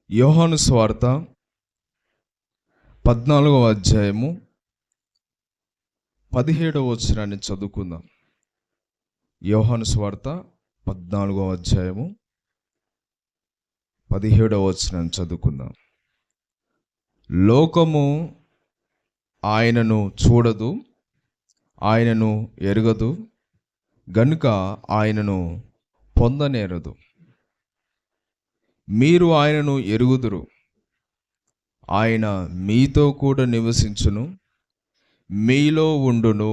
యోహాను సువార్త 14వ అధ్యాయము 17వ వచనాన్ని చదువుకుందాం. యోహాను సువార్త 14వ అధ్యాయము 17వ వచనాన్ని చదువుకుందాం. లోకము ఆయనను చూడదు, ఆయనను ఎరుగదు, గనుక ఆయనను పొందనేరదు. మీరు ఆయనను ఎరుగుదురు, ఆయన మీతో కూడా నివసించును, మీలో ఉండును.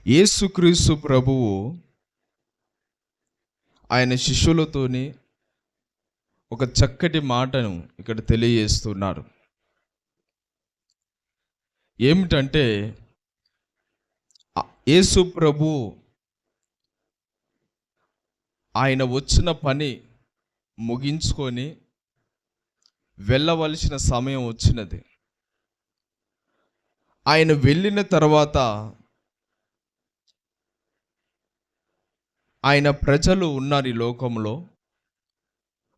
యేసుక్రీస్తు ప్రభువు ఆయన శిష్యులతోని ఒక చక్కటి మాటను ఇక్కడ తెలియజేస్తున్నారు. ఏమిటంటే, యేసు ప్రభు ఆయన వచ్చిన పని ముగించుకొని వెళ్ళవలసిన సమయం వచ్చినది. ఆయన వెళ్ళిన తర్వాత ఆయన ప్రజలు ఉన్నారు ఈ లోకంలో.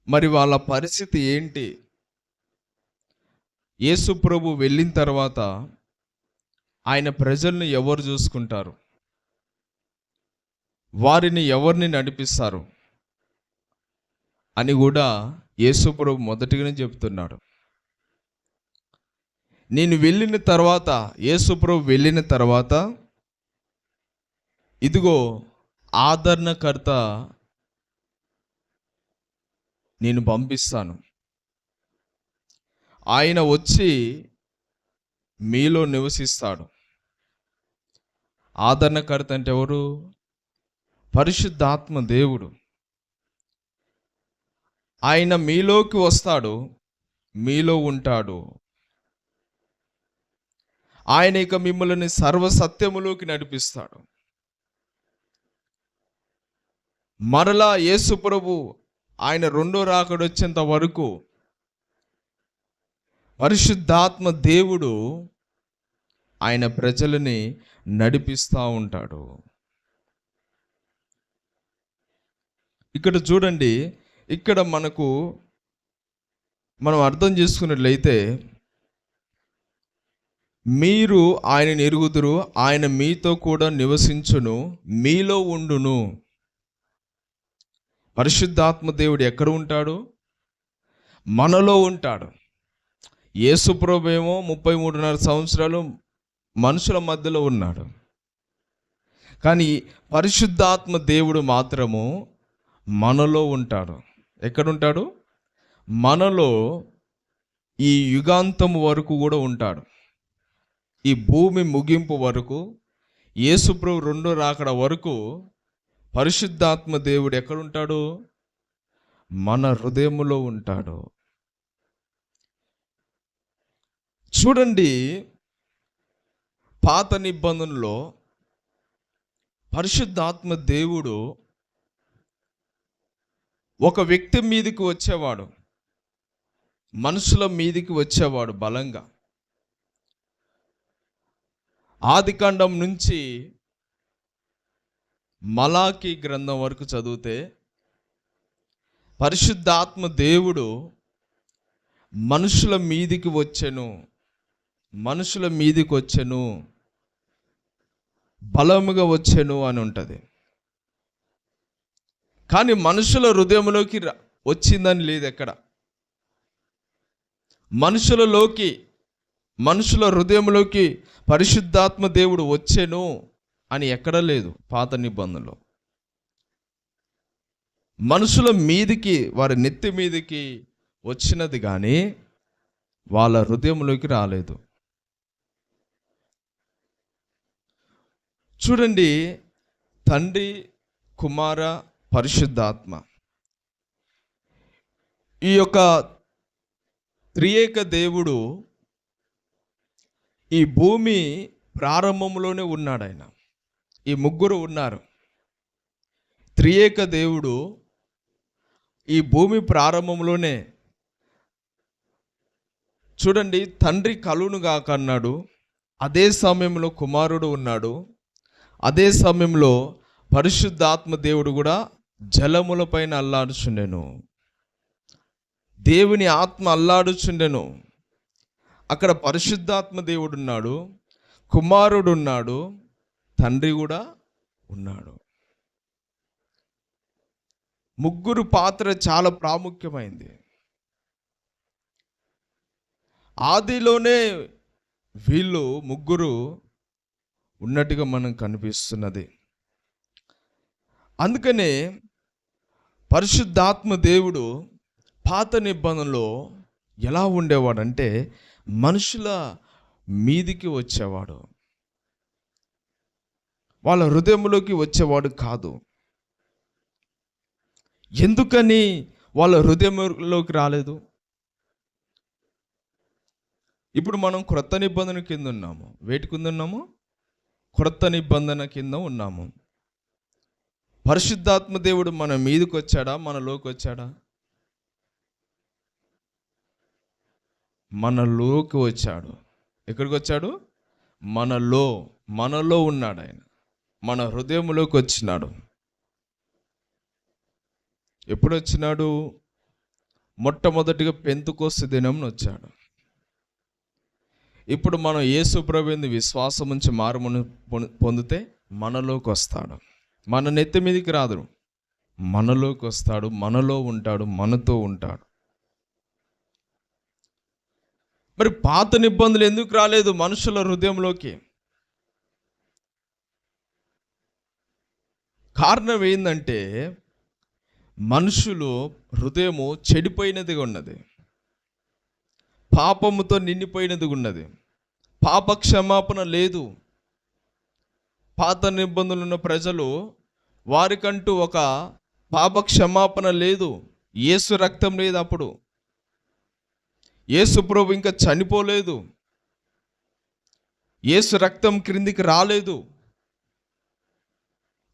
మరి వాళ్ళ పరిస్థితి ఏంటి? యేసు ప్రభు వెళ్ళిన తర్వాత ఆయన ప్రజల్ని ఎవరు చూసుకుంటారు? వారిని ఎవరిని నడిపిస్తారు అని కూడా యేసు ప్రభు మొదటిగానే చెప్తున్నాడు. నేను వెళ్ళిన తర్వాత, యేసు ప్రభు వెళ్ళిన తర్వాత, ఇదిగో ఆదరణకర్త నేను పంపిస్తాను. ఆయన వచ్చి మీలో నివసిస్తాడు. ఆదరణకర్త అంటే ఎవరు? పరిశుద్ధాత్మ దేవుడు. ఆయన మీలోకి వస్తాడు, మీలో ఉంటాడు. ఆయన ఇక మిమ్మల్ని సర్వసత్యములోకి నడిపిస్తాడు. మరలా యేసు ప్రభు ఆయన రెండో రాకడ వచ్చేంత వరకు పరిశుద్ధాత్మ దేవుడు ఆయన ప్రజలని నడిపిస్తూ ఉంటాడు. ఇక్కడ చూడండి, ఇక్కడ మనం అర్థం చేసుకున్నట్లయితే, మీరు ఆయనను ఎరుగుదురు, ఆయన మీతో కూడా నివసించును, మీలో ఉండును. పరిశుద్ధాత్మ దేవుడు ఎక్కడ ఉంటాడు? మనలో ఉంటాడు. యేసు ప్రభువు ఏమో 33.5 సంవత్సరాలు మనుషుల మధ్యలో ఉన్నాడు. కానీ పరిశుద్ధాత్మ దేవుడు మాత్రము మనలో ఉంటాడు. ఎక్కడుంటాడు? మనలో ఈ యుగాంతము వరకు కూడా ఉంటాడు. ఈ భూమి ముగింపు వరకు, యేసు ప్రభు రెండో రాకడ వరకు పరిశుద్ధాత్మ దేవుడు ఎక్కడుంటాడు? మన హృదయములో ఉంటాడు. చూడండి, పాత నిబంధనలో పరిశుద్ధాత్మ దేవుడు ఒక వ్యక్తి మీదకి వచ్చేవాడు, మనుషుల మీదకి వచ్చేవాడు బలంగా. ఆదికాండం నుంచి మలాకీ గ్రంథం వరకు చదివితే పరిశుద్ధాత్మ దేవుడు మనుషుల మీదికి వచ్చెను, బలముగా వచ్చెను అని ఉంటుంది. కానీ మనుషుల హృదయంలోకి వచ్చిందని లేదు ఎక్కడ. మనుషుల హృదయంలోకి పరిశుద్ధాత్మ దేవుడు వచ్చెను అని ఎక్కడ లేదు పాత నిబంధనలో. మనుషుల మీదికి, వారి నెత్తి మీదికి వచ్చినది కానీ వాళ్ళ హృదయంలోకి రాలేదు. చూడండి, తండ్రి, కుమార, పరిశుద్ధాత్మ, ఈ యొక్క త్రియేక దేవుడు ఈ భూమి ప్రారంభంలోనే ఉన్నాడు. ఆయన ఈ ముగ్గురు ఉన్నారు. త్రియేక దేవుడు ఈ భూమి ప్రారంభంలోనే, చూడండి, తండ్రి కలుగును గాక అన్నాడు, అదే సమయంలో కుమారుడు ఉన్నాడు, అదే సమయంలో పరిశుద్ధాత్మ దేవుడు కూడా జలములపైన అల్లాడుచుండెను. దేవుని ఆత్మ అల్లాడుచుండెను. అక్కడ పరిశుద్ధాత్మ దేవుడు ఉన్నాడు, కుమారుడు ఉన్నాడు, తండ్రి కూడా ఉన్నాడు. ముగ్గురు పాత్ర చాలా ప్రాముఖ్యమైంది. ఆదిలోనే వీళ్ళు ముగ్గురు ఉన్నట్టుగా మనం కనిపిస్తున్నది. అందుకనే పరిశుద్ధాత్మ దేవుడు పాత నిబంధనలో ఎలా ఉండేవాడంటే మనుషుల మీదికి వచ్చేవాడు, వాళ్ళ హృదయంలోకి వచ్చేవాడు కాదు. ఎందుకని వాళ్ళ హృదయంలోకి రాలేదు? ఇప్పుడు మనం క్రొత్త నిబంధన కింద ఉన్నాము. వేటి కింద ఉన్నాము? క్రొత్త నిబంధన కింద ఉన్నాము. పరిశుద్ధాత్మ దేవుడు మన మీదకి వచ్చాడా, మనలోకి వచ్చాడా? మనలోకి వచ్చాడు. ఎక్కడికి వచ్చాడు? మనలో ఉన్నాడు ఆయన. మన హృదయంలోకి వచ్చినాడు. ఎప్పుడు వచ్చినాడు? మొట్టమొదటిగా పెంతెకోస్తు దినం వచ్చాడు. ఇప్పుడు మనం యేసు ప్రభువుని విశ్వాసం ఉంచి మారుమని పొందితే మనలోకి వస్తాడు. మన నెత్తి మీదకి రాదు, మనలోకి వస్తాడు, మనలో ఉంటాడు, మనతో ఉంటాడు. మరి పాత నిబంధనలు ఎందుకు రాలేదు మనుషుల హృదయంలోకి? కారణం ఏంటంటే మనుషులు హృదయము చెడిపోయినదిగా ఉన్నది, పాపముతో నిండిపోయినదిగా ఉన్నది. పాప క్షమాపణ లేదు. పాత నిబంధనలు ఉన్న ప్రజలు, వారికంటూ ఒక పాప క్షమాపణ లేదు. యేసు రక్తం లేదు. అప్పుడు యేసు ప్రభు ఇంకా చనిపోలేదు. యేసు రక్తం క్రిందికి రాలేదు.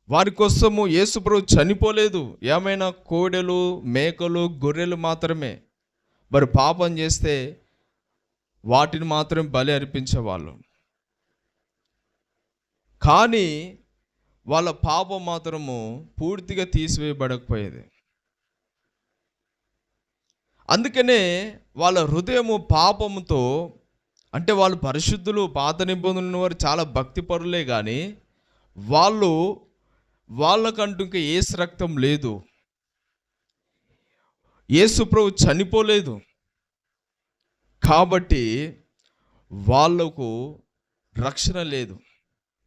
వారి కోసము యేసు ప్రభు చనిపోలేదు. ఏమైనా కోడెలు, మేకలు, గొర్రెలు మాత్రమే. మరి పాపం చేస్తే వాటిని మాత్రం బలి అర్పించేవాళ్ళు. కానీ వాళ్ళ పాపం మాత్రము పూర్తిగా తీసివేయబడకపోయేది. అందుకనే వాళ్ళ హృదయము పాపముతో, అంటే వాళ్ళు పరిశుద్ధులు, పాత నిబంధనలు వారు చాలా భక్తిపరులే, కానీ వాళ్ళకంటూ ఇంకా యేసు రక్తం లేదు, యేసు ప్రభు చనిపోలేదు. కాబట్టి వాళ్ళకు రక్షణ లేదు,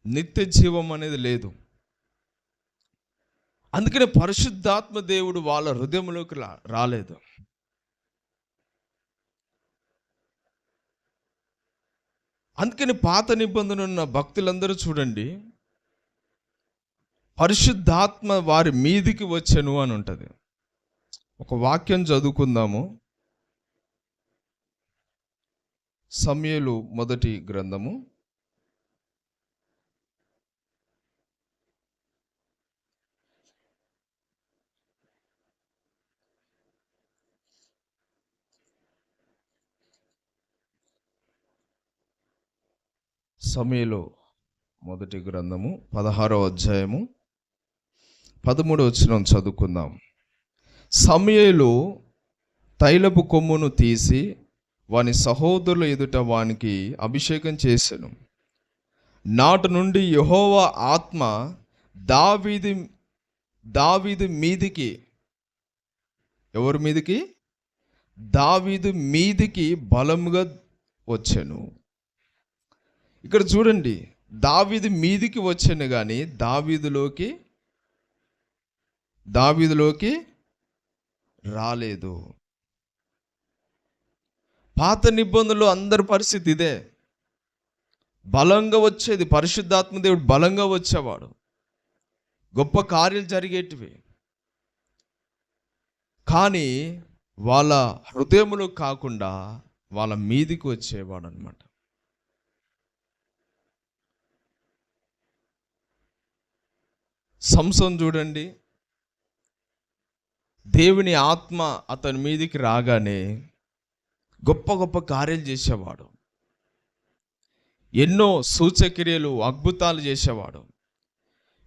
నిత్య జీవం అనేది లేదు. అందుకనే పరిశుద్ధాత్మ దేవుడు వాళ్ళ హృదయంలోకి రాలేదు. అందుకని పాత నిబంధన ఉన్న భక్తులందరూ చూడండి, పరిశుద్ధాత్మ వారి మీదికి వచ్చెను అని ఉంటుంది. ఒక వాక్యం చదువుకుందాము. సమూయేలు మొదటి గ్రంథము 16వ అధ్యాయము 13వ వచనం చదువుకుందాం. సమూయేలు తైలపు కొమ్మును తీసి వాని సహోదరుల ఎదుట వానికి అభిషేకం చేసెను. నాటి నుండి యెహోవా ఆత్మ దావీదు మీదికి, ఎవరి మీదికి? దావీదు మీదికి బలముగా వచ్చెను. ఇక్కడ చూడండి, దావీదు మీదికి వచ్చాను కానీ దావీదులోకి రాలేదు. పాత నిబంధనలు అందరి పరిస్థితి ఇదే. బలంగా వచ్చేది, పరిశుద్ధాత్మ దేవుడు బలంగా వచ్చేవాడు, గొప్ప కార్యాలు జరిగేటివి. కానీ వాళ్ళ హృదయములో కాకుండా వాళ్ళ మీదికి వచ్చేవాడు అనమాట. సంసోను చూడండి, దేవుని ఆత్మ అతని మీదికి రాగానే గొప్ప గొప్ప కార్యాలు చేసేవాడు, ఎన్నో సూచక్రియలు, అద్భుతాలు చేసేవాడు,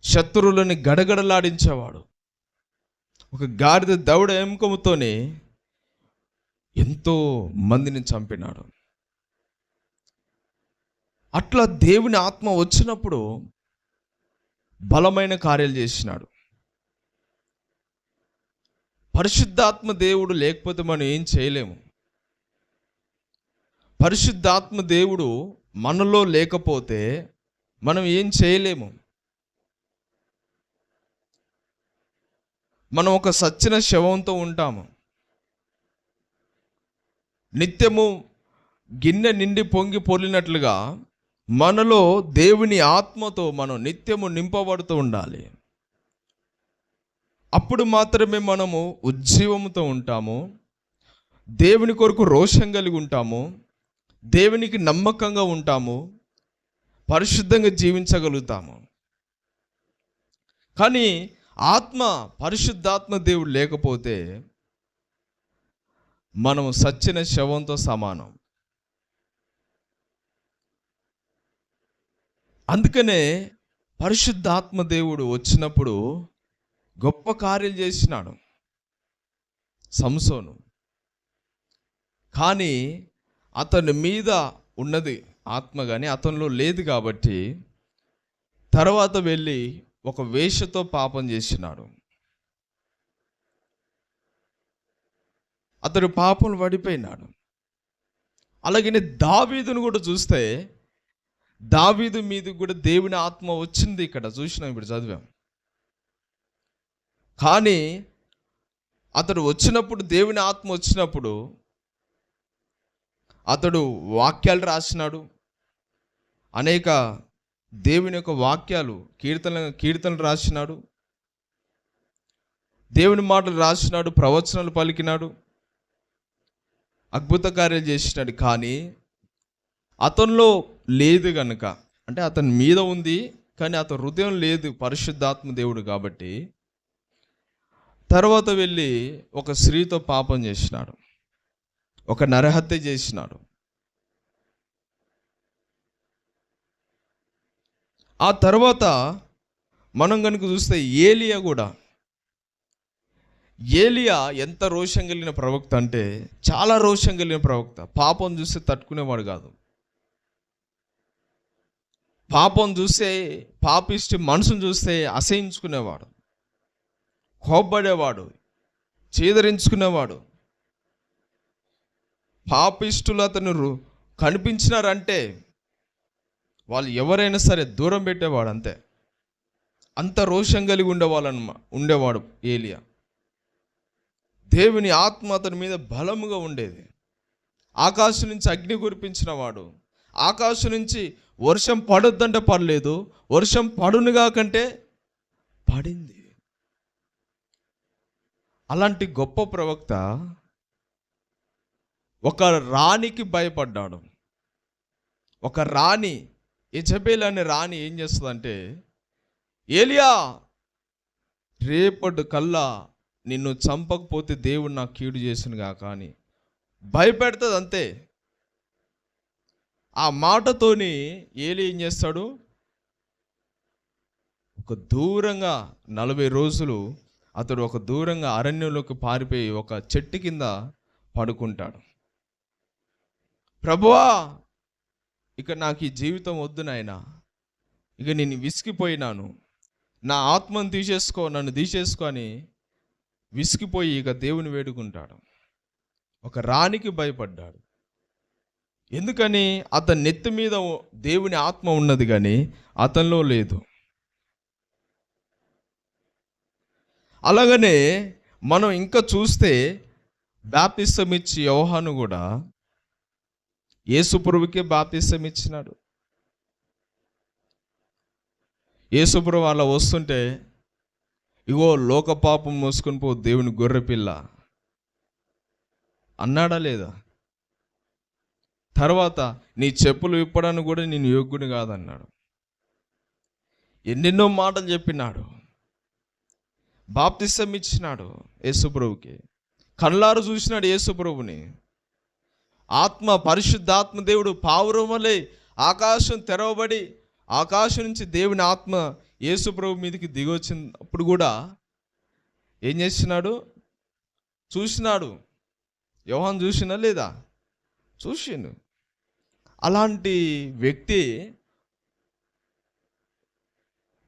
శత్రువులని గడగడలాడించేవాడు. ఒక గాడిద దవడ ఎముకముతోనే ఎంతో మందిని చంపినాడు. అట్లా దేవుని ఆత్మ వచ్చినప్పుడు బలమైన కార్యాలు చేసినాడు. పరిశుద్ధాత్మ దేవుడు లేకపోతే మనం ఏం చేయలేము. పరిశుద్ధాత్మ దేవుడు మనలో లేకపోతే మనం ఏం చేయలేము. మనం ఒక సచ్చిన శవంతో ఉంటాము. నిత్యము గిన్నె నిండి పొంగి పొర్లినట్లుగా మనలో దేవుని ఆత్మతో మనం నిత్యము నింపబడుతూ ఉండాలి. అప్పుడు మాత్రమే మనము ఉజ్జీవముతో ఉంటాము, దేవుని కొరకు రోషం కలిగి ఉంటాము, దేవునికి నమ్మకంగా ఉంటాము, పరిశుద్ధంగా జీవించగలుగుతాము. కానీ పరిశుద్ధాత్మ దేవుడు లేకపోతే మనం సచ్చిన శవంతో సమానం. అందుకనే పరిశుద్ధాత్మ దేవుడు వచ్చినప్పుడు గొప్ప కార్యాలు చేసినాడు సంసోను. కానీ అతని మీద ఉన్నది ఆత్మ కానీ అతనిలో లేదు కాబట్టి తర్వాత వెళ్ళి ఒక వేశ్యతో పాపం చేసినాడు. అతడు పాపం పడిపోయినాడు. అలాగనే దావీదును కూడా చూస్తే దావీదు మీద కూడా దేవుని ఆత్మ వచ్చింది. ఇక్కడ చూసినాం, ఇప్పుడు చదివాం. కానీ అతడు వచ్చినప్పుడు, దేవుని ఆత్మ వచ్చినప్పుడు అతడు వాక్యాలు రాసినాడు. అనేక దేవుని యొక్క వాక్యాలు, కీర్తనలు రాసినాడు, దేవుని మాటలు రాసినాడు, ప్రవచనాలు పలికినాడు, అద్భుత కార్యాలు చేసినాడు. కానీ అతనిలో లేదు కనుక, అంటే అతని మీద ఉంది కానీ అతని హృదయం లేదు పరిశుద్ధాత్మ దేవుడు కాబట్టి, తర్వాత వెళ్ళి ఒక స్త్రీతో పాపం చేసినాడు, ఒక నరహత్య చేసినాడు. ఆ తర్వాత మనం కనుక చూస్తే ఏలియా ఎంత రోషం కలిగిన ప్రవక్త అంటే చాలా రోషం కలిగిన ప్రవక్త. పాపం చూస్తే తట్టుకునేవాడు కాదు. పాపం చూస్తే, పాపిష్టి మనసును చూస్తే అసహించుకునేవాడు, కోప్పడేవాడు, చీదరించుకునేవాడు. పాపిష్టులు అతను కనిపించినారంటే వాళ్ళు ఎవరైనా సరే దూరం పెట్టేవాడు. అంతే, అంత రోషం కలిగి ఉండేవాడు ఏలియా. దేవుని ఆత్మ అతని మీద బలముగా ఉండేది. ఆకాశం నుంచి అగ్ని కురిపించిన వాడు. ఆకాశం నుంచి వర్షం పడొద్దంటే పడలేదు, వర్షం పడునుగా కంటే పడింది. అలాంటి గొప్ప ప్రవక్త ఒక రాణికి భయపడ్డాడు. ఒక రాణి, యెజబెల్ అనే రాణి ఏం చేస్తుందంటే, ఏలియా రేపటి కల్లా నిన్ను చంపకపోతే దేవుడు నాకు కీడు చేసినగా కానీ భయపెడుతుంది. అంతే. ఆ మాటతోని ఏలి ఏం చేస్తాడు, ఒక దూరంగా 40 రోజులు అతడు ఒక దూరంగా అరణ్యంలోకి పారిపోయి ఒక చెట్టు కింద పడుకుంటాడు. ప్రభువా, ఇక నాకు ఈ జీవితం వద్దు నాయనా, ఇక నేను విసిగిపోయినాను, నా ఆత్మను తీసేసుకో, నన్ను తీసేసుకో అని విసిగిపోయి ఇక దేవుని వేడుకుంటాడు. ఒక రాణికి భయపడ్డాడు. ఎందుకని? అతని నెత్తి మీద దేవుని ఆత్మ ఉన్నది కానీ అతనిలో లేదు. అలాగనే మనం ఇంకా చూస్తే బాప్తిసం ఇచ్చి యోహాను కూడా యేసుప్రభుకే బాప్తిసం ఇచ్చినాడు. యేసుప్రభు అలా వస్తుంటే, ఇగో లోక పాపం మోసుకొని పో దేవుని గొర్రెపిల్ల అన్నాడా లేదా? తర్వాత నీ చెప్పులు విప్పడానికి కూడా నేను యోగ్యుని కాదన్నాడు. ఎన్నెన్నో మాటలు చెప్పినాడు. బాప్తిసం ఇచ్చినాడు యేసుప్రభుకి. కళ్ళారు చూసినాడు యేసుప్రభుని. పరిశుద్ధాత్మ దేవుడు పావురం వలె ఆకాశం తెరవబడి ఆకాశం నుంచి దేవుని ఆత్మ యేసుప్రభు మీదకి దిగొచ్చినప్పుడు కూడా ఏం చేసినాడు? చూసినాడు. యోహాను చూసినా లేదా? చూసిండు. అలాంటి వ్యక్తి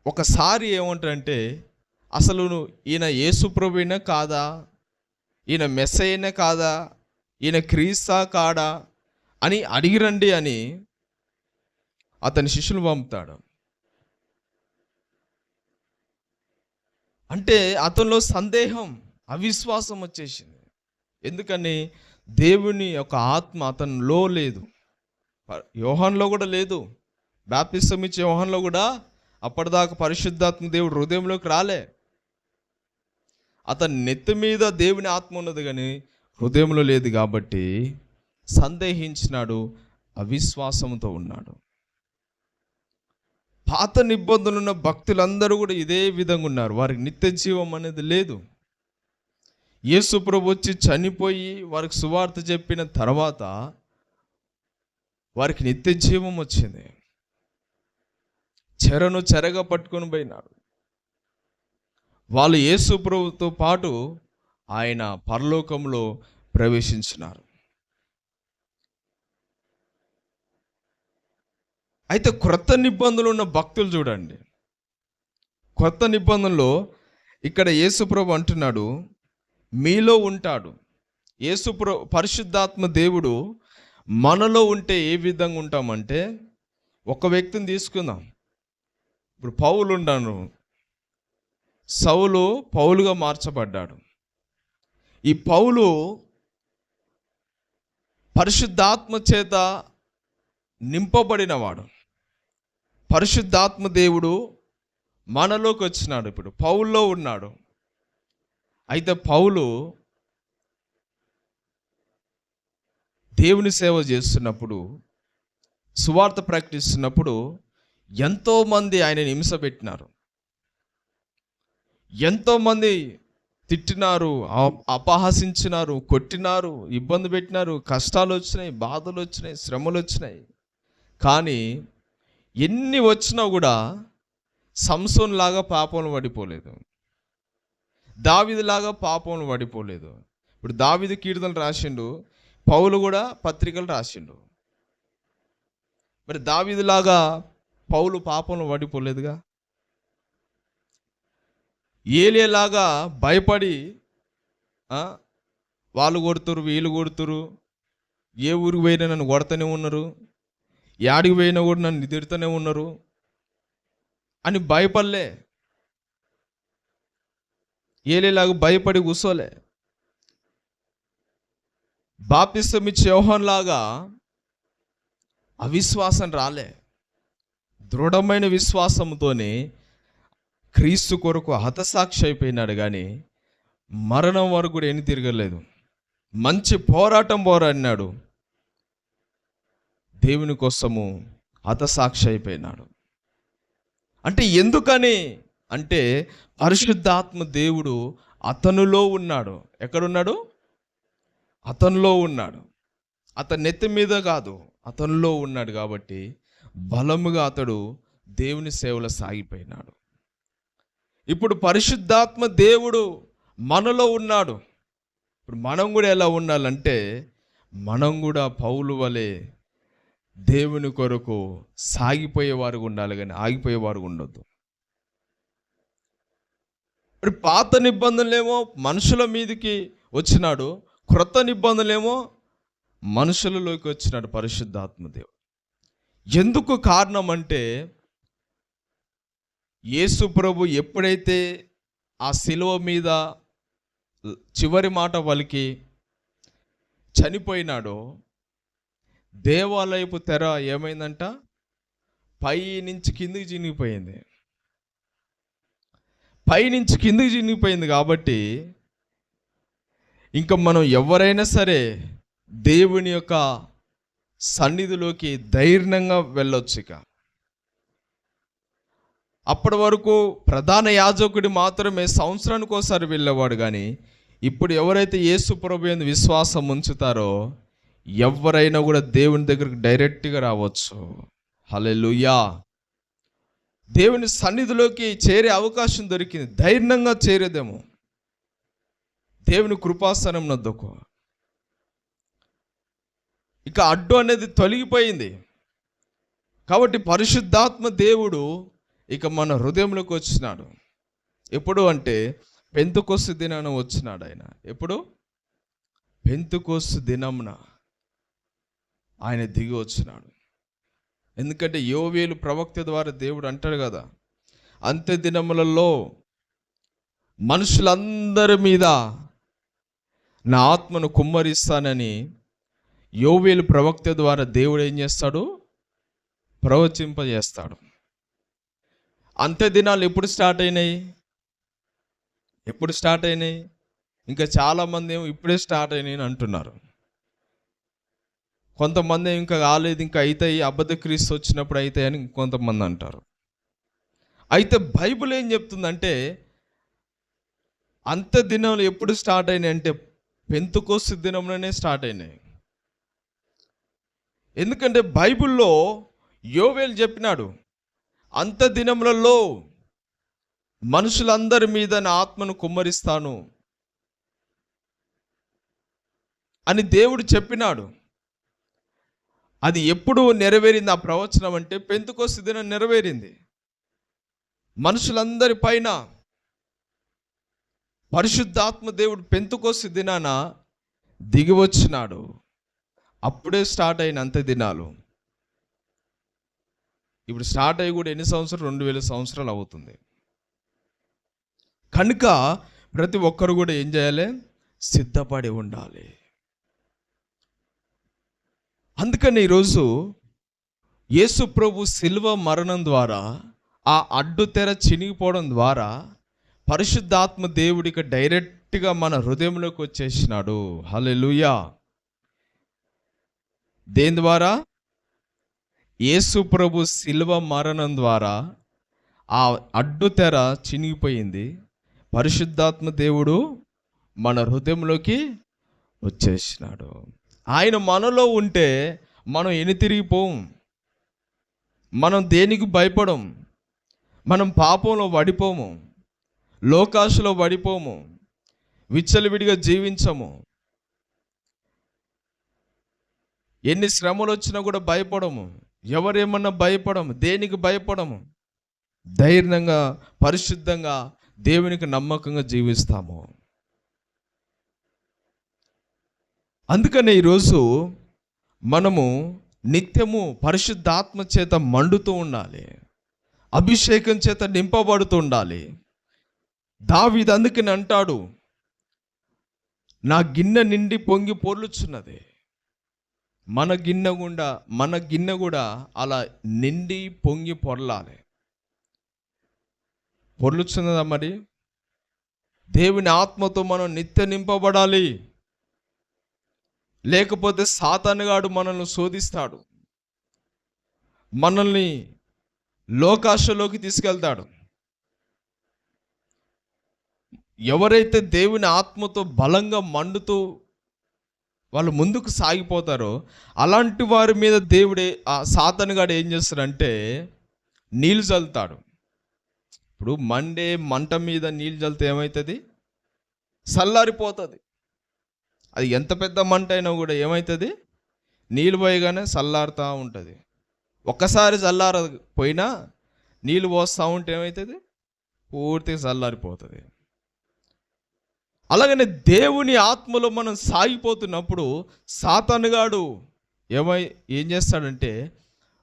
ఒకసారి ఏమంటాడంటే, అసలు ఈయన యేసు ప్రభువైనా కాదా, ఈయన మెస్సయ్యనే కాదా, ఈయన క్రీస్తా కాడా అని అడిగిరండి అని అతని శిష్యులు పంపుతాడు. అంటే అతనిలో సందేహం, అవిశ్వాసం వచ్చేసింది. ఎందుకని? దేవుని యొక్క ఆత్మ అతనిలో లేదు. యోహానులో కూడా లేదు. బాప్తిసం ఇచ్చే యోహానులో కూడా అప్పటిదాకా పరిశుద్ధాత్మ దేవుడు హృదయంలోకి రాలే. అతని నెత్తి మీద దేవుని ఆత్మ ఉన్నది కానీ హృదయంలో లేదు. కాబట్టి సందేహించినాడు, అవిశ్వాసంతో ఉన్నాడు. పాత నిబంధనలు ఉన్న భక్తులందరూ కూడా ఇదే విధంగా ఉన్నారు. వారికి నిత్య జీవం అనేది లేదు. యేసు ప్రభు వచ్చి చనిపోయి వారికి సువార్త చెప్పిన తర్వాత వారికి నిత్య జీవం వచ్చింది. చెరను చెరగా పట్టుకొని పోయినాడు. వాళ్ళు యేసు ప్రభుతో పాటు ఆయన పరలోకంలో ప్రవేశించినారు. అయితే క్రొత్త నిబంధనలు ఉన్న భక్తులు చూడండి. కొత్త నిబంధనలో ఇక్కడ యేసు ప్రభు అంటున్నాడు, మీలో ఉంటాడు. పరిశుద్ధాత్మ దేవుడు మనలో ఉంటే ఏ విధంగా ఉంటామంటే, ఒక వ్యక్తిని తీసుకుందాం. ఇప్పుడు పౌలు ఉన్నాను. సౌలు పౌలుగా మార్చబడ్డాడు. ఈ పౌలు పరిశుద్ధాత్మ చేత నింపబడినవాడు. పరిశుద్ధాత్మ దేవుడు మనలోకి వచ్చినాడు. ఇప్పుడు పౌల్లో ఉన్నాడు. అయితే పౌలు దేవుని సేవ చేస్తున్నప్పుడు, సువార్త ప్రకటిస్తున్నప్పుడు ఎంతోమంది ఆయనని హింస పెట్టినారు. ఎంతోమంది తిట్టినారు, అపహసించినారు, కొట్టినారు, ఇబ్బంది పెట్టినారు, కష్టాలు వచ్చినాయి, బాధలు వచ్చినాయి, శ్రమలు వచ్చినాయి. కానీ ఎన్ని వచ్చినా కూడా సంసోన్ లాగా పాపంలో పడిపోలేదు, దావీదులాగా పాపంలో పడిపోలేదు. ఇప్పుడు దావీదు కీర్తనలు రాసిండు, పౌలు కూడా పత్రికలు రాసిండు. మరి దావీదులాగా పౌలు పాపంలో పడిపోలేదుగా. ఏలియాలాగా భయపడి వాళ్ళు కొడుతురు, వీళ్ళు కొడుతురు, ఏ ఊరికి పోయినా నన్ను కొడతానే ఉన్నారు, యాడికి పోయినా కూడా నన్ను తిడుతూనే ఉన్నారు అని భయపడలే. ఏలియాలాగా భయపడి కూర్చోలే. బాప్తిసం ఇచ్చే యోహానులాగా అవిశ్వాసం రాలే. దృఢమైన విశ్వాసంతోనే క్రీస్తు కొరకు హతసాక్షి అయిపోయినాడు. కానీ మరణం వరకు కూడా ఎన్ని తిరగలేదు. మంచి పోరాటం పోరాడినాడు. దేవుని కోసము హతసాక్షి అయిపోయినాడు. అంటే ఎందుకని అంటే పరిశుద్ధాత్మ దేవుడు అతనులో ఉన్నాడు. ఎక్కడున్నాడు? అతనిలో ఉన్నాడు. అతని నెత్తి మీద కాదు, అతనిలో ఉన్నాడు. కాబట్టి బలముగా అతడు దేవుని సేవలో సాగిపోయినాడు. ఇప్పుడు పరిశుద్ధాత్మ దేవుడు మనలో ఉన్నాడు. ఇప్పుడు మనం కూడా ఎలా ఉండాలంటే, మనం కూడా పౌలు వలె దేవుని కొరకు సాగిపోయేవారు ఉండాలి, కానీ ఆగిపోయేవారు ఉండొద్దు. ఇప్పుడు పాత నిబంధనలేమో మనుషుల మీదకి వచ్చినాడు, క్రొత్త నిబంధనలేమో మనుషులలోకి వచ్చినాడు పరిశుద్ధాత్మ దేవుడు. ఎందుకు కారణం అంటే, యేసు ప్రభు ఎప్పుడైతే ఆ శిలువ మీద చివరి మాట పలికి చనిపోయినాడో, దేవాలయపు తెర ఏమైందంట? పై నుంచి కిందికి చినిగిపోయింది. పై నుంచి కిందికి చినిగిపోయింది. కాబట్టి ఇంకా మనం ఎవరైనా సరే దేవుని యొక్క సన్నిధిలోకి ధైర్యంగా వెళ్ళొచ్చు. ఇక అప్పటి వరకు ప్రధాన యాజకుడి మాత్రమే సంవత్సరానికి ఒకసారి వెళ్ళేవాడు. కానీ ఇప్పుడు ఎవరైతే యేసు ప్రభు యందు విశ్వాసం ఉంచుతారో ఎవరైనా కూడా దేవుని దగ్గరికి డైరెక్ట్గా రావచ్చు. హల్లెలూయా. దేవుని సన్నిధిలోకి చేరే అవకాశం దొరికింది. ధైర్యంగా చేరేదేమో. దేవుని కృపాసనం నొద్దకు. ఇక అడ్డు అనేది తొలగిపోయింది. కాబట్టి పరిశుద్ధాత్మ దేవుడు ఇక మన హృదయంలోకి వచ్చినాడు. ఎప్పుడు అంటే పెంతెకొస్తు దినాన వచ్చినాడు ఆయన. ఎప్పుడు? పెంతెకొస్తు దినమున ఆయన దిగి వచ్చినాడు. ఎందుకంటే యోవేలు ప్రవక్త ద్వారా దేవుడు అంటాడు కదా, అంత్య దినములలో మనుషులందరి మీద నా ఆత్మను కుమ్మరిస్తానని యోవేలు ప్రవక్త ద్వారా దేవుడు ఏం చేస్తాడు? ప్రవచింపజేస్తాడు. అంత్య దినాలు ఎప్పుడు స్టార్ట్ అయినాయి? ఇంకా చాలామంది ఏమో ఇప్పుడే స్టార్ట్ అయినాయి అని అంటున్నారు. కొంతమంది ఇంకా కాలేదు, ఇంకా అవుతాయి, అబద్ధ క్రీస్తు వచ్చినప్పుడు అవుతాయి అని కొంతమంది అంటారు. అయితే బైబిల్ ఏం చెప్తుందంటే అంత్య దినాలు ఎప్పుడు స్టార్ట్ అయినాయి అంటే పెంతెకొస్తు దినంలోనే స్టార్ట్ అయినాయి. ఎందుకంటే బైబిల్లో యోవేలు చెప్పినాడు, అంత్య దినములలో మనుషులందరి మీద నా ఆత్మను కుమ్మరిస్తాను అని దేవుడు చెప్పినాడు. అది ఎప్పుడు నెరవేరింది ఆ ప్రవచనం అంటే పెంతెకొస్తు దినం నెరవేరింది. మనుషులందరి పైన పరిశుద్ధాత్మ దేవుడు పెంతెకొస్తు దినాన దిగి వచ్చినాడు. అప్పుడే స్టార్ట్ అయిన అంత్య దినాలు. ఇప్పుడు స్టార్ట్ అయ్యి కూడా ఎన్ని సంవత్సరాలు? 2000 సంవత్సరాలు అవుతుంది. కనుక ప్రతి ఒక్కరు కూడా ఏం చేయాలి? సిద్ధపడి ఉండాలి. అందుకని ఈరోజు యేసు ప్రభు శిలువ మరణం ద్వారా ఆ అడ్డు తెర చినిగిపోవడం ద్వారా పరిశుద్ధాత్మ దేవుడికి డైరెక్ట్గా మన హృదయంలోకి వచ్చేసినాడు. హల్లెలూయా. దేని ద్వారా? యేసు ప్రభు శిలువ మరణం ద్వారా ఆ అడ్డు తెర చినిగిపోయింది. పరిశుద్ధాత్మ దేవుడు మన హృదయంలోకి వచ్చేసినాడు. ఆయన మనలో ఉంటే మనం ఎనితిరిగిపోం, మనం దేనికి భయపడం, మనం పాపంలో పడిపోము, లోకాశలో పడిపోము, విచ్చలవిడిగా జీవించము, ఎన్ని శ్రమలు వచ్చినా కూడా భయపడము, ఎవరేమన్నా భయపడము, దేనికి భయపడము, ధైర్యంగా పరిశుద్ధంగా దేవునికి నమ్మకంగా జీవిస్తాము. అందుకనే ఈరోజు మనము నిత్యము పరిశుద్ధాత్మ చేత మండుతూ ఉండాలి, అభిషేకం చేత నింపబడుతూ ఉండాలి. దావీదు అందుకని అంటాడు, నా గిన్నె నిండి పొంగి పొర్లుచున్నది. మన గిన్నె కూడా అలా నిండి పొంగి పొరలాలి. పొర్లుచున్నదా? మరి దేవుని ఆత్మతో మనం నిత్య నింపబడాలి. లేకపోతే సాతానుగాడు మనల్ని శోధిస్తాడు, మనల్ని లోకాశలోకి తీసుకెళ్తాడు. ఎవరైతే దేవుని ఆత్మతో బలంగా మండుతూ వాళ్ళు ముందుకు సాగిపోతారో అలాంటి వారి మీద దేవుడే ఆ సాతానుగాడు ఏం చేస్తాడంటే నీళ్ళు చల్లుతాడు. ఇప్పుడు మంట మీద నీళ్ళు చల్లితే ఏమవుతుంది? చల్లారిపోతుంది. అది ఎంత పెద్ద మంట అయినా కూడా ఏమవుతుంది? నీళ్ళు పోయగానే చల్లారుతూ ఉంటుంది. ఒక్కసారి చల్లారపోయినా నీళ్ళు పోస్తూ ఉంటే ఏమవుతుంది? పూర్తిగా చల్లారిపోతుంది. అలాగనే దేవుని ఆత్మలో మనం సాగిపోతున్నప్పుడు సాతానుగాడు ఏం చేస్తాడంటే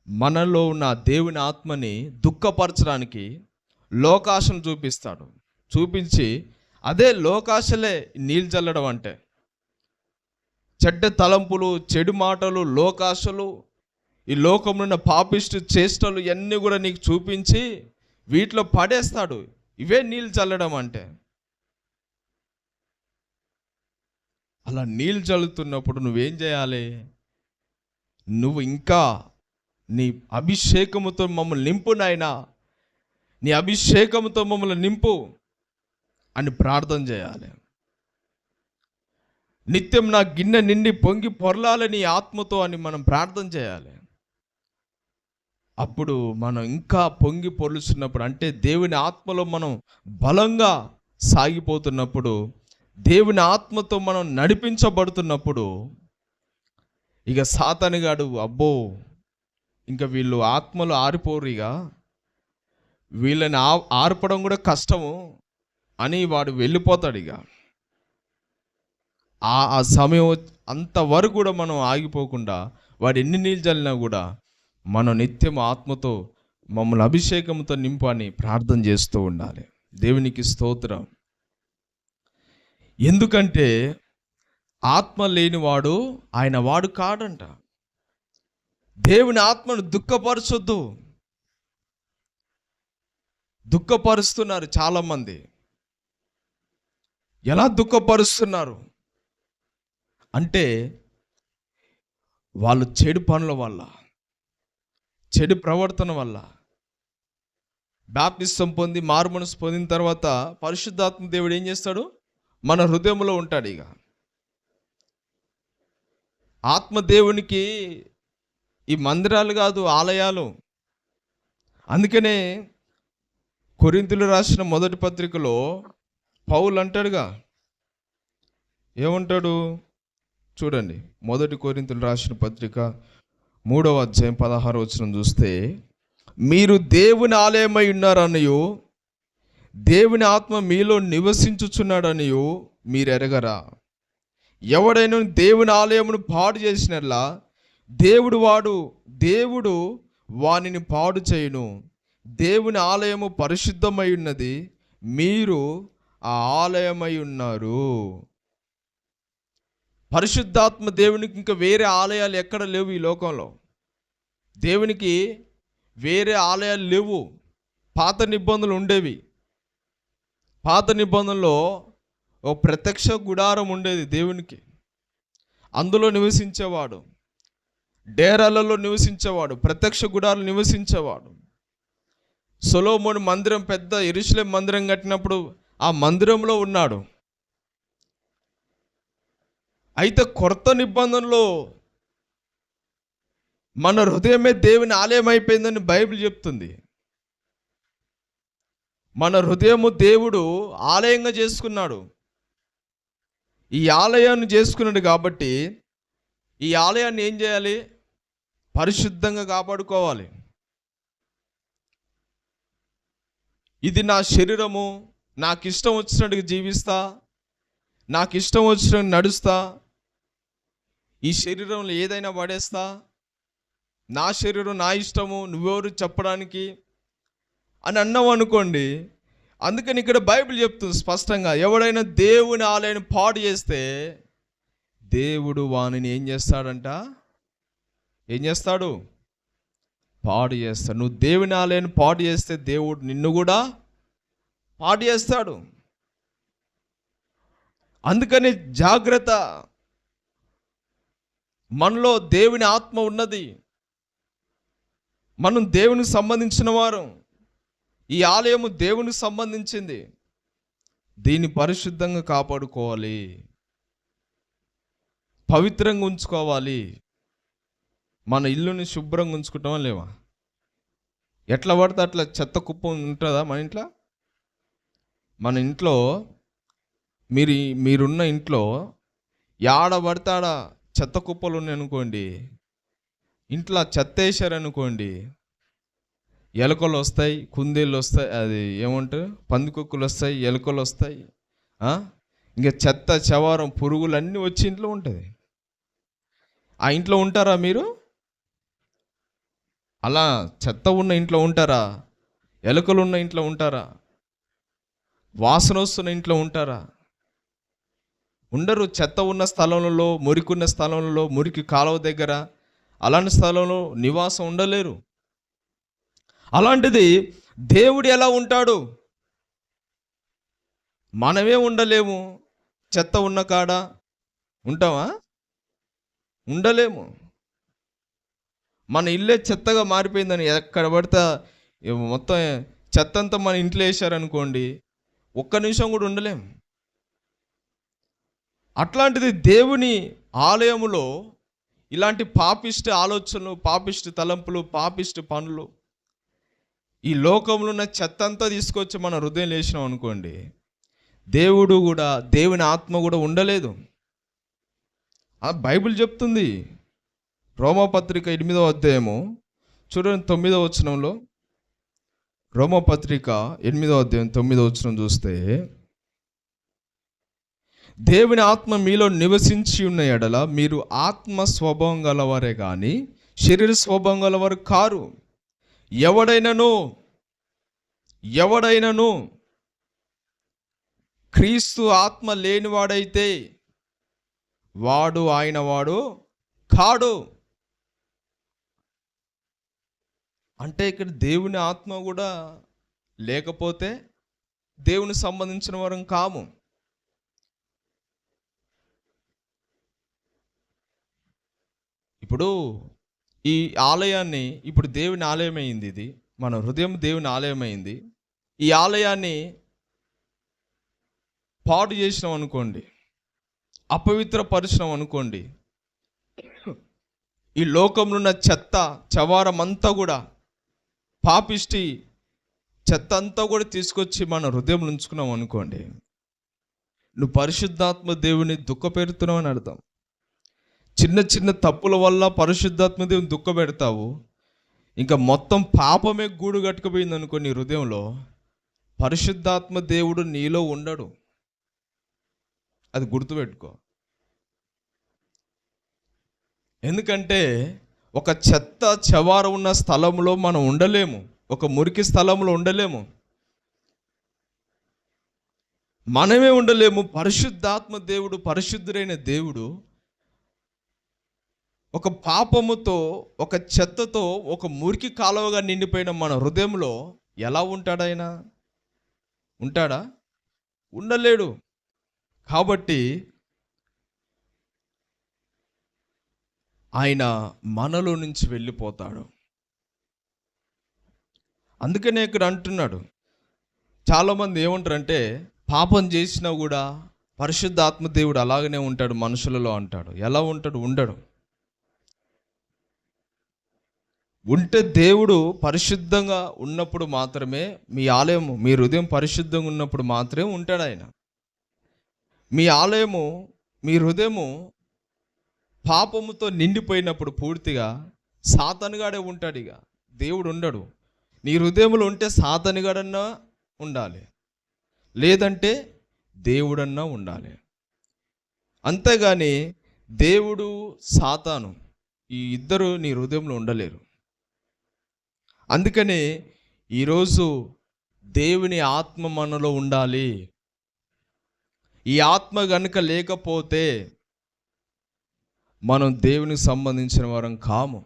మనలో ఉన్న దేవుని ఆత్మని దుఃఖపరచడానికి లోకాశను చూపించి అదే లోకాశలే నీళ్ళు చల్లడం అంటే. చెడ్డ తలంపులు, చెడు మాటలు, లోకాశలు, ఈ లోకంలో ఉన్న పాపిష్టి చేష్టలు ఇవన్నీ కూడా నీకు చూపించి వీటిలో పడేస్తాడు. ఇవే నీళ్ళు చల్లడం అంటే. అలా నీళ్ళు చల్లుతున్నప్పుడు నువ్వేం చేయాలి? నువ్వు ఇంకా నీ అభిషేకముతో మమ్మల్ని నింపు నాయనా, నీ అభిషేకముతో మమ్మల్ని నింపు అని ప్రార్థన చేయాలి. నిత్యం నా గిన్నె నిండి పొంగి పొరలాలని ఆత్మతో అని మనం ప్రార్థన చేయాలి. అప్పుడు మనం ఇంకా పొంగి పొర్లుచున్నప్పుడు, అంటే దేవుని ఆత్మలో మనం బలంగా సాగిపోతున్నప్పుడు దేవుని ఆత్మతో మనం నడిపించబడుతున్నప్పుడు ఇక సాతానుగాడు అబ్బో ఇంకా వీళ్ళు ఆత్మలు ఆరిపోరు, ఇక వీళ్ళని ఆర్పడం కూడా కష్టము అని వాడు వెళ్ళిపోతాడు. ఇక ఆ సమయం అంతవరకు కూడా మనం ఆగిపోకుండా వాడు ఎన్ని నీళ్ళు చల్లినా కూడా మనం నిత్యం ఆత్మతో మమ్మల్ని అభిషేకంతో నింపు అని ప్రార్థన చేస్తూ ఉండాలి. దేవునికి స్తోత్రం. ఎందుకంటే ఆత్మ లేనివాడు ఆయన వాడు కాడంట. దేవుని ఆత్మను దుఃఖపరచొద్దు. దుఃఖపరుస్తున్నారు చాలామంది. ఎలా దుఃఖపరుస్తున్నారు అంటే వాళ్ళు చెడు పనుల వల్ల, చెడు ప్రవర్తన వల్ల. బాప్తిసం పొంది మారుమనసు పొందిన తర్వాత పరిశుద్ధాత్మ దేవుడు ఏం చేస్తాడు? మన హృదయంలో ఉంటాడు. ఇక ఆత్మదేవునికి ఈ మందిరాలు కాదు, ఆలయాలు. అందుకనే కొరింథీయులు రాసిన మొదటి పత్రికలో పౌలు అంటాడుగా, ఏమంటాడు చూడండి. మొదటి కొరింథీయులు రాసిన పత్రిక 3వ అధ్యాయం 16వ వచనం చూస్తే, మీరు దేవుని ఆలయమై ఉన్నారనియు దేవుని ఆత్మ మీలో నివసించుచున్నాడనియు మీరు ఎరగరా? ఎవడైనా దేవుని ఆలయమును పాడు చేసినట్లా దేవుడు వానిని పాడు చేయును. దేవుని ఆలయము పరిశుద్ధమై ఉన్నది, మీరు ఆ ఆలయమై ఉన్నారు. పరిశుద్ధాత్మ దేవునికి ఇంకా వేరే ఆలయాలు ఎక్కడ లేవు ఈ లోకంలో. దేవునికి వేరే ఆలయాలు లేవు. పాత నిబంధనలు ఉండేవి. పాత నిబంధనలో ఒక ప్రత్యక్ష గుడారం ఉండేది దేవునికి. అందులో నివసించేవాడు, డేరాలలో నివసించేవాడు, ప్రత్యక్ష గుడారాలు నివసించేవాడు. సొలొమోను మందిరం, పెద్ద యెరూషలేము మందిరం కట్టినప్పుడు ఆ మందిరంలో ఉన్నాడు. అయితే కొత్త నిబంధనలో మన హృదయమే దేవుని ఆలయం అయిపోయిందని బైబిల్ చెప్తుంది. మన హృదయము దేవుడు ఆలయంగా చేసుకున్నాడు. ఈ ఆలయాన్ని చేసుకున్నాడు కాబట్టి ఈ ఆలయాన్ని ఏం చేయాలి? పరిశుద్ధంగా కాపాడుకోవాలి. ఇది నా శరీరము, నాకు ఇష్టం వచ్చినట్టుగా జీవిస్తా, నాకు ఇష్టం వచ్చినట్టు నడుస్తా, ఈ శరీరంలో ఏదైనా పడేస్తా, నా శరీరం నా ఇష్టము, నువ్వెవరు చెప్పడానికి అని అన్నావు అనుకోండి. అందుకని ఇక్కడ బైబిల్ చెప్తుంది స్పష్టంగా, ఎవడైనా దేవుని ఆలయాన్ని పాడు చేస్తే దేవుడు వానిని ఏం చేస్తాడంట? ఏం చేస్తాడు? పాడు చేస్తాడు. నువ్వు దేవుని ఆలయాన్ని పాడు చేస్తే దేవుడు నిన్ను కూడా పాడు చేస్తాడు. అందుకని జాగ్రత్త. మనలో దేవుని ఆత్మ ఉన్నది, మనం దేవునికి సంబంధించిన వారు. ఈ ఆలయము దేవునికి సంబంధించింది. దీన్ని పరిశుద్ధంగా కాపాడుకోవాలి, పవిత్రంగా ఉంచుకోవాలి. మన ఇల్లుని శుభ్రంగా ఉంచుకుంటామా లేవా? ఎట్లా పడితే అట్లా చెత్త కుప్ప ఉంటుందా మన ఇంట్లో? మన ఇంట్లో మీరున్న ఇంట్లో యాడ పడితే ఆడ చెత్త కుప్పలు ఉన్నాయి అనుకోండి, ఇంట్లో చెత్త వేసారనుకోండి, ఎలుకలు వస్తాయి, కుందేళ్ళు వస్తాయి, అది ఏమంటారు, పందికొక్కులు వస్తాయి, ఎలుకలు వస్తాయి, ఇంకా చెత్త చెవారం పురుగులు అన్నీ వచ్చి ఇంట్లో ఉంటుంది. ఆ ఇంట్లో ఉంటారా మీరు? అలా చెత్త ఉన్న ఇంట్లో ఉంటారా? ఎలుకలు ఉన్న ఇంట్లో ఉంటారా? వాసన వస్తున్న ఇంట్లో ఉంటారా? ఉండరు. చెత్త ఉన్న స్థలంలో, మురికున్న స్థలంలో, మురికి కాలువ దగ్గర, అలాంటి స్థలంలో నివాసం ఉండలేరు. అలాంటిది దేవుడు ఎలా ఉంటాడు? మనమే ఉండలేము. చెత్త ఉన్న కాడ ఉంటామా? ఉండలేము. మన ఇల్లే చెత్తగా మారిపోయిందని ఎక్కడ పడితే మొత్తం చెత్త అంతా మన ఇంట్లో వేసారనుకోండి, ఒక్క నిమిషం కూడా ఉండలేము. అట్లాంటిది దేవుని ఆలయములో ఇలాంటి పాపిష్టి ఆలోచనలు, పాపిష్టి తలంపులు, పాపిష్టి పనులు, ఈ లోకంలో ఉన్న చెత్త అంతా తీసుకొచ్చి మన హృదయం వేసినాం అనుకోండి, దేవుడు కూడా, దేవుని ఆత్మ కూడా ఉండలేదు. ఆ బైబిల్ చెప్తుంది. రోమాపత్రిక 8వ అధ్యాయము చూడండి 9వ వచనంలో. రోమాపత్రిక 8వ అధ్యాయం 9వ వచనం చూస్తే, దేవుని ఆత్మ మీలో నివసించి ఉన్న ఎడల మీరు ఆత్మ స్వభావం గలవారే కానీ శరీర స్వభావం గలవారు కారు. ఎవడైనను క్రీస్తు ఆత్మ లేనివాడైతే వాడు ఆయన వాడు కాడు. అంటే ఇక్కడ దేవుని ఆత్మ కూడా లేకపోతే దేవుని సంబంధించిన వారం కాము. ఇప్పుడు ఈ ఆలయాన్ని, ఇప్పుడు దేవుని ఆలయమైంది, ఇది మన హృదయం దేవుని ఆలయమైంది. ఈ ఆలయాన్ని పాడు చేసినాం అనుకోండి, అపవిత్రపరిచినాం అనుకోండి, ఈ లోకంలో ఉన్న చెత్త చవారం అంతా కూడా, పాపిష్టి చెత్త అంతా కూడా తీసుకొచ్చి మన హృదయం ఉంచుకున్నాం అనుకోండి, నువ్వు పరిశుద్ధాత్మ దేవుని దుఃఖపెడుతున్నావు అని అర్థం. చిన్న చిన్న తప్పుల వల్ల పరిశుద్ధాత్మ దేవుని దుఃఖపెడతావు. ఇంకా మొత్తం పాపమే గూడు కట్టుకుపోయింది అనుకో నీ హృదయంలో, పరిశుద్ధాత్మ దేవుడు నీలో ఉండడు. అది గుర్తుపెట్టుకో. ఎందుకంటే ఒక చెత్త చెవార ఉన్న స్థలంలో మనం ఉండలేము, ఒక మురికి స్థలంలో ఉండలేము, మనమే ఉండలేము. పరిశుద్ధాత్మ దేవుడు, పరిశుద్ధుడైన దేవుడు ఒక పాపముతో, ఒక చెత్తతో, ఒక మురికి కాలువగా నిండిపోయిన మన హృదయంలో ఎలా ఉంటాడైనా? ఉంటాడా? ఉండలేడు. కాబట్టి ఆయన మనలో నుంచి వెళ్ళిపోతాడు. అందుకనే ఇక్కడ అంటున్నాడు, చాలామంది ఏమంటారంటే పాపం చేసినా కూడా పరిశుద్ధాత్మ దేవుడు అలాగనే ఉంటాడు మనుషులలో అంటాడు. ఎలా ఉంటాడు? ఉండడు. ఉంటే దేవుడు పరిశుద్ధంగా ఉన్నప్పుడు మాత్రమే, మీ ఆలయము, మీ హృదయం పరిశుద్ధంగా ఉన్నప్పుడు మాత్రమే ఉంటాడు ఆయన. మీ ఆలయము, మీ హృదయము పాపముతో నిండిపోయినప్పుడు పూర్తిగా సాతానుగాడే ఉంటాడు. ఇక దేవుడు ఉండడు. నీ హృదయంలో ఉంటే సాతానుగాడన్నా ఉండాలి, లేదంటే దేవుడన్నా ఉండాలి. అంతేగాని దేవుడు, సాతాను ఈ ఇద్దరు నీ హృదయంలో ఉండలేరు. అందుకని ఈరోజు దేవుని ఆత్మ మనలో ఉండాలి. ఈ ఆత్మ గనుక లేకపోతే మనం దేవునికి సంబంధించిన వారం కాము.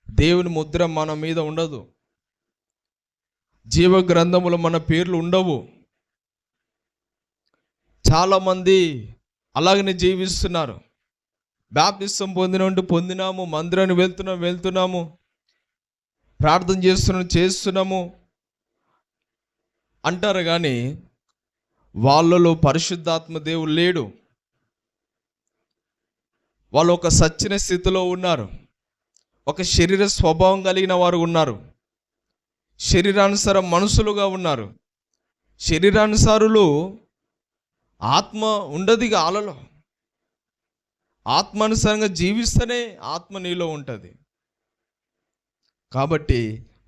దేవుని ముద్ర మన మీద ఉండదు. జీవ గ్రంథములో మన పేర్లు ఉండవు. చాలామంది అలాగనే జీవిస్తున్నారు. బాప్తిసం పొందినాము, మందిరానికి వెళ్తున్నాము, ప్రార్థన చేస్తున్నాము అంటారు, కానీ వాళ్ళలో పరిశుద్ధాత్మ దేవుడు లేడు. వాళ్ళు ఒక సచ్చిన స్థితిలో ఉన్నారు. ఒక శరీర స్వభావం కలిగిన వారు ఉన్నారు. శరీరానుసార మనుషులుగా ఉన్నారు. శరీరానుసారులు ఆత్మ ఉండదు. ఇక ఆలలో ఆత్మానుసారంగా జీవిస్తేనే ఆత్మ నీలో ఉంటుంది. కాబట్టి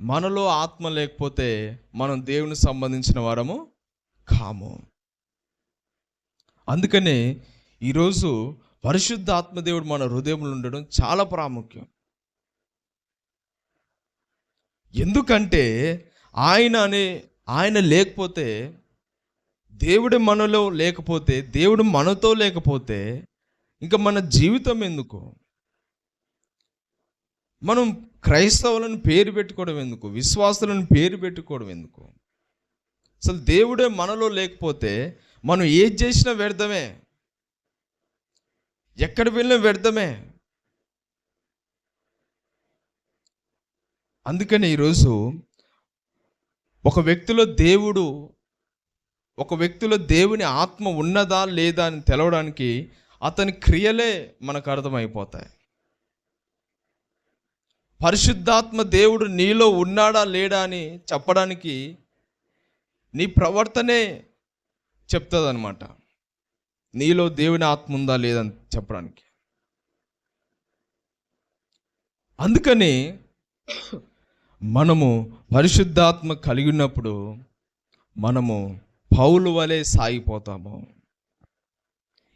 మనలో ఆత్మ లేకపోతే మనం దేవునికి సంబంధించిన వారము కాము. అందుకనే ఈరోజు పరిశుద్ధ ఆత్మదేవుడు మన హృదయంలో ఉండడం చాలా ప్రాముఖ్యం. ఎందుకంటే ఆయన లేకపోతే, దేవుడు మనలో లేకపోతే, దేవుడు మనతో లేకపోతే ఇంకా మన జీవితం ఎందుకు? మనం క్రైస్తవులను పేరు పెట్టుకోవడం ఎందుకు? విశ్వాసులను పేరు పెట్టుకోవడం ఎందుకు? అసలు దేవుడే మనలో లేకపోతే మనం ఏది చేసినా వ్యర్థమే, ఎక్కడ వెళ్ళినా వ్యర్థమే. అందుకని ఈరోజు ఒక వ్యక్తిలో దేవుని ఆత్మ ఉన్నదా లేదా అని తెలవడానికి అతని క్రియలే మనకు అర్థమైపోతాయి. పరిశుద్ధాత్మ దేవుడు నీలో ఉన్నాడా లేడా అని చెప్పడానికి నీ ప్రవర్తనే చెప్తుంది అనమాట, నీలో దేవుని ఆత్మ ఉందా లేదని చెప్పడానికి. అందుకని మనము పరిశుద్ధాత్మ కలిగి ఉన్నప్పుడు మనము పౌలు వలె సాగిపోతాము.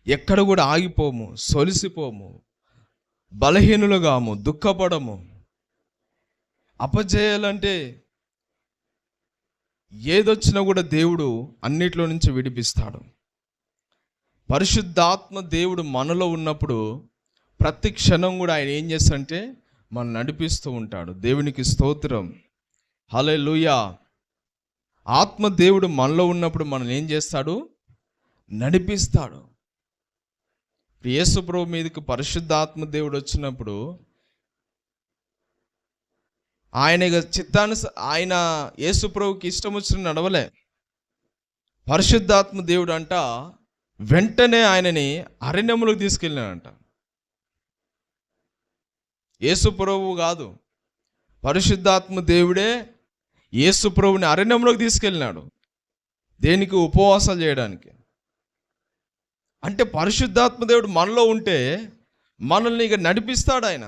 ఎక్కడ కూడా ఆగిపోము, సొలిసిపోము, బలహీనులుగాము, దుఃఖపడము. అపజయాలంటే ఏదొచ్చినా కూడా దేవుడు అన్నిట్లో నుంచి విడిపిస్తాడు. పరిశుద్ధాత్మ దేవుడు మనలో ఉన్నప్పుడు ప్రతి క్షణం కూడా ఆయన ఏం చేస్తాడంటే మనం నడిపిస్తూ ఉంటాడు. దేవునికి స్తోత్రం, హల్లెలూయా. ఆత్మ దేవుడు మనలో ఉన్నప్పుడు మనం ఏం చేస్తాడు? నడిపిస్తాడు. యేసు ప్రభు మీదకి పరిశుద్ధాత్మ దేవుడు వచ్చినప్పుడు ఆయన ఆయన యేసు ప్రభుకి ఇష్టం వచ్చిన నడవలే. పరిశుద్ధాత్మ దేవుడు అంట వెంటనే ఆయనని అరణ్యములకు తీసుకెళ్ళినాడంట. యేసు ప్రభువు కాదు, పరిశుద్ధాత్మ దేవుడే యేసు ప్రభుని అరణ్యంలోకి తీసుకెళ్ళినాడు. దేనికి? ఉపవాసాలు చేయడానికి. అంటే పరిశుద్ధాత్మ దేవుడు మనలో ఉంటే మనల్ని ఇక నడిపిస్తాడు. ఆయన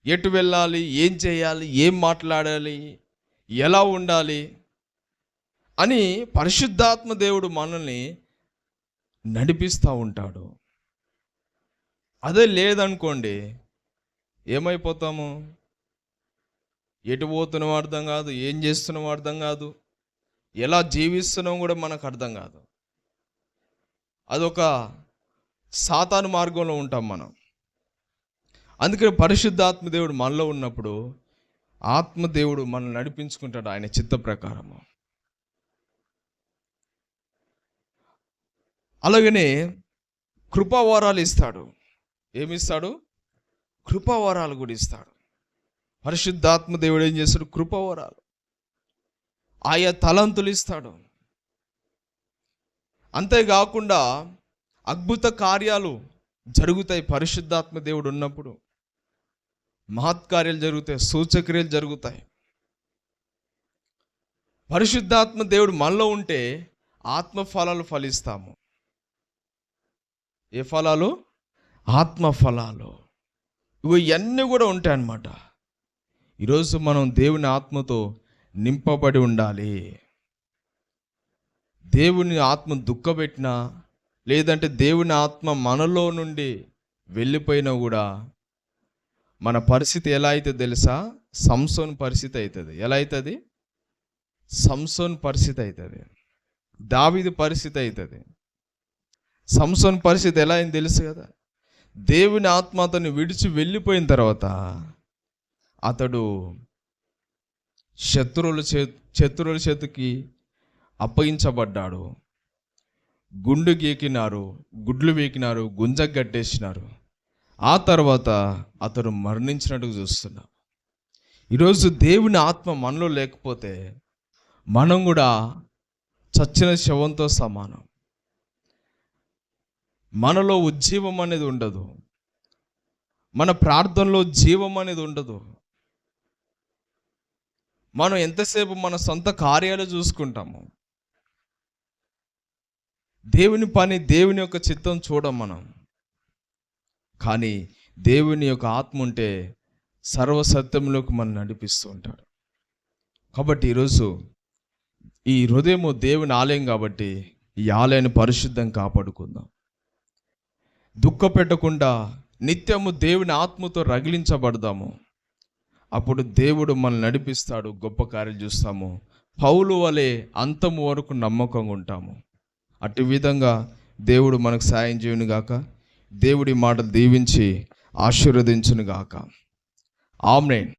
ఎటు వెళ్ళాలి, ఏం చేయాలి, ఏం మాట్లాడాలి, ఎలా ఉండాలి అని పరిశుద్ధాత్మ దేవుడు మనల్ని నడిపిస్తూ ఉంటాడు. అదే లేదనుకోండి ఏమైపోతాము? ఎటు పోతున్నాం అర్థం కాదు, ఏం చేస్తున్నాం అర్థం కాదు, ఎలా జీవిస్తున్నాం కూడా మనకు అర్థం కాదు. అదొక సాతాను మార్గంలో ఉంటాం మనం. అందుకని పరిశుద్ధాత్మ దేవుడు మనలో ఉన్నప్పుడు ఆత్మదేవుడు మనల్ని నడిపించుకుంటాడు ఆయన చిత్త ప్రకారము. అలాగనే కృపావరాలు ఇస్తాడు. ఏమిస్తాడు? కృపావరాలు కూడా ఇస్తాడు. పరిశుద్ధాత్మ దేవుడు ఏం చేస్తాడు? కృపావరాలు, ఆయా తలంతులు ఇస్తాడు. అంతేకాకుండా అద్భుత కార్యాలు జరుగుతాయి. పరిశుద్ధాత్మ దేవుడు ఉన్నప్పుడు మహత్కార్యాలు జరుగుతాయి, సూచక్రియలు జరుగుతాయి. పరిశుద్ధాత్మ దేవుడు మనలో ఉంటే ఆత్మ ఫలాలు ఫలిస్తాము. ఏ ఫలాలు? ఆత్మ ఫలాలు. ఇవన్నీ కూడా ఉంటాయి అన్నమాట. ఈరోజు మనం దేవుని ఆత్మతో నింపబడి ఉండాలి. దేవుని ఆత్మ దుఃఖపెట్టినా, లేదంటే దేవుని ఆత్మ మనలో నుండి వెళ్ళిపోయినా కూడా మన పరిస్థితి ఎలా అవుతుంది తెలుసా? సంసోన్ పరిస్థితి అవుతుంది. ఎలా అవుతుంది? సంసోన్ పరిస్థితి అవుతుంది. దావీదు పరిస్థితి అవుతుంది. సంసోన్ పరిస్థితి ఎలా అయింది తెలుసు కదా? దేవుని ఆత్మ అతన్ని విడిచి వెళ్ళిపోయిన తర్వాత అతడు శత్రువుల చేతికి అప్పగించబడ్డాడు. గుండు గీకినారు, గుడ్లు వీకినారు, గుంజగట్టేసినారు. ఆ తర్వాత అతడు మరణించినట్టుగా చూస్తున్నాం. ఈరోజు దేవుని ఆత్మ మనలో లేకపోతే మనం కూడా చచ్చిన శవంతో సమానం. మనలో ఉజ్జీవం అనేది ఉండదు, మన ప్రార్థనలో జీవం అనేది ఉండదు. మనం ఎంతసేపు మన సొంత కార్యాలు చూసుకుంటాము. దేవుని పని, దేవుని యొక్క చిత్తం చూడం మనం. కానీ దేవుని యొక్క ఆత్మ ఉంటే సర్వసత్యంలోకి మనం నడిపిస్తూ ఉంటాడు. కాబట్టి ఈరోజు ఈ హృదయము దేవుని ఆలయం కాబట్టి ఈ ఆలయాన్ని పరిశుద్ధం కాపాడుకుందాం. దుఃఖపెట్టకుండా నిత్యము దేవుని ఆత్మతో రగిలించబడదాము. అప్పుడు దేవుడు మనల్ని నడిపిస్తాడు, గొప్ప కార్యాలు చూస్తాము. పౌలు వలె అంతము వరకు నమ్మకంగా ఉంటాము. అటు విధంగా దేవుడు మనకు సాయం చేయను గాక. దేవుడి మాటలు దీవించి ఆశీర్వదించును గాక. ఆమేన్.